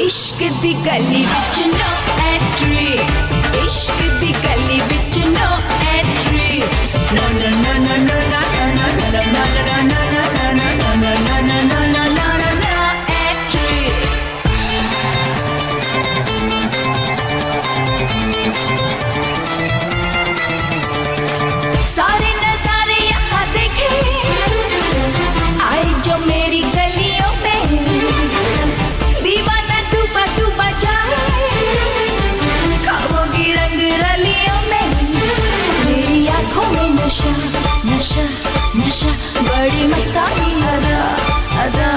इश्क दी गली विच नो एंट्री, इश्क दी गली विच no entry. No no no no no no no no no entry. सारे नजारे यहाँ देखे आए जो मेरी गलियों में, दीवाना डूबा डूबा जाए खाओगी रंग रलियों में। मेरी आंखों में नशा नशा नशा, बड़ी मस्तानी अदा अदा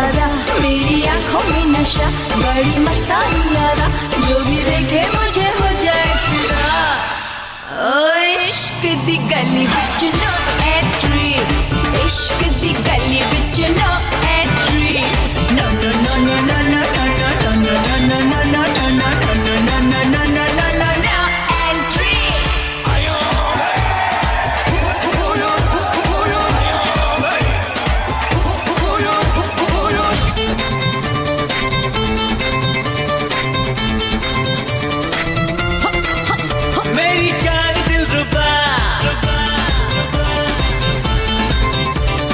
अदा। मेरी आंखों में नशा, बड़ी मस्तानी अदा। जो भी देखे मुझे हो जाए फिदा। ओ इश्क दी गली विच नो एंट्री, इश्क दी गली विच no entry. No no no no no no no no no no no no no no no no no entry. मेरी जान दिलरुबा,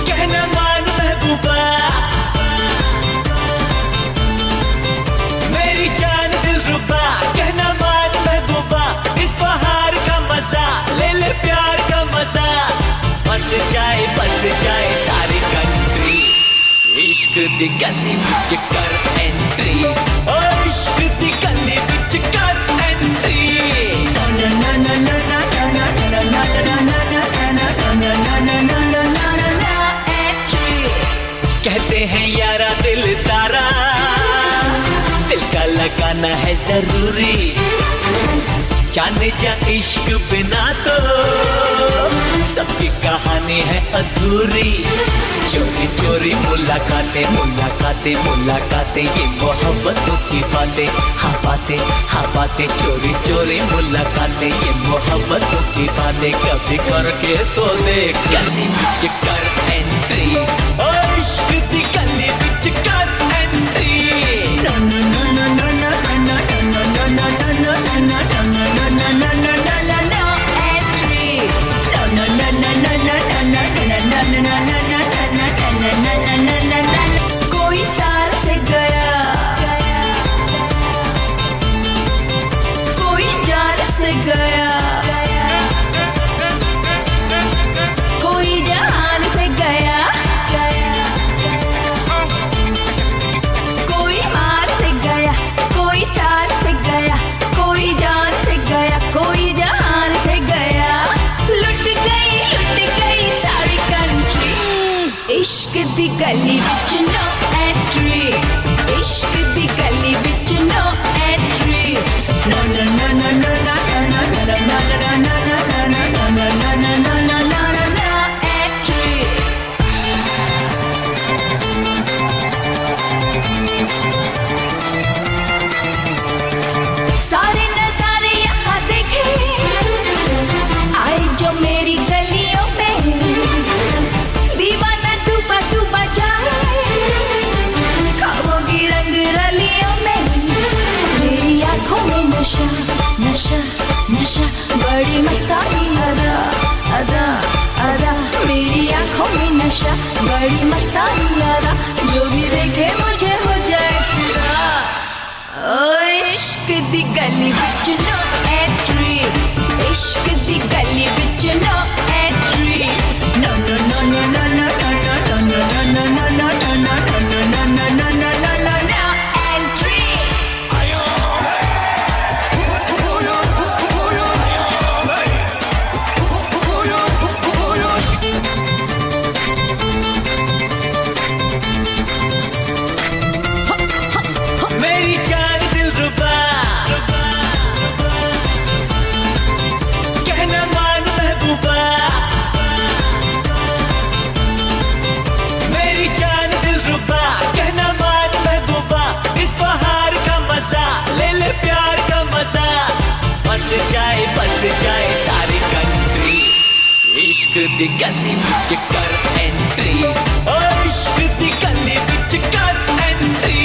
कहना मान महबूबा। मेरी जान दिलरुबा, कहना मान महबूबा। इस बहार का मजा ले ले, प्यार का मजा। बस जाए सारी कंट्री। इश्क दी गली विच कर एंट्री, ओ इश्क दी गली विच कर एंट्री। कहते हैं यारा दिल तारा, दिल का लगाना है जरूरी। जाने जा इश्क बिना तो सबकी कहानी है अधूरी। चोरी चोरी मुलाकातें मुलाकातें मुलाकातें, ये मोहब्बतों की बातें, हाँ बातें। चोरी चोरी मुलाकातें, ये मोहब्बतों की बातें। कभी करके तो देख, गली विच कर एंट्री, ओ इश्क दी गली विच कर एंट्री। कोई तार से गया, कोई जार से गया, कोई जहान से गया, कोई मार से गया, कोई तार से गया, कोई जान से गया, कोई जहान से गया। लुट गई सारी कंट्री। इश्क दी गली विच नो एंट्री, इश्क दी गली विच no entry. No no no no no no no no no no entry. सारे नजारे यहाँ देखे आए जो मेरी गलियों में, दीवाना डूबा डूबा जाए खाओगी रंग रलियों में। मेरी आंखों में नशा नशा नशा, बड़ी मस्तानी अदा अदा अदा। मेरी आंखों में नशा, बड़ी मस्तानी अदा। जो भी देखे मुझे हो जाए फिदा। ओ इश्क दी गली विच नो एंट्री, इश्क दी गली विच no entry. No no no no no no no no no no no entry. मेरी जान दिलरुबा, कहना मान महबूबा। मेरी जान दिलरुबा, कहना मान महबूबा। इस बहार का मजा ले ले, प्यार का मजा। बस जाए सारी कंट्री। इश्क दी गली विच कर एंट्री, ओ इश्क दी गली विच कर एंट्री।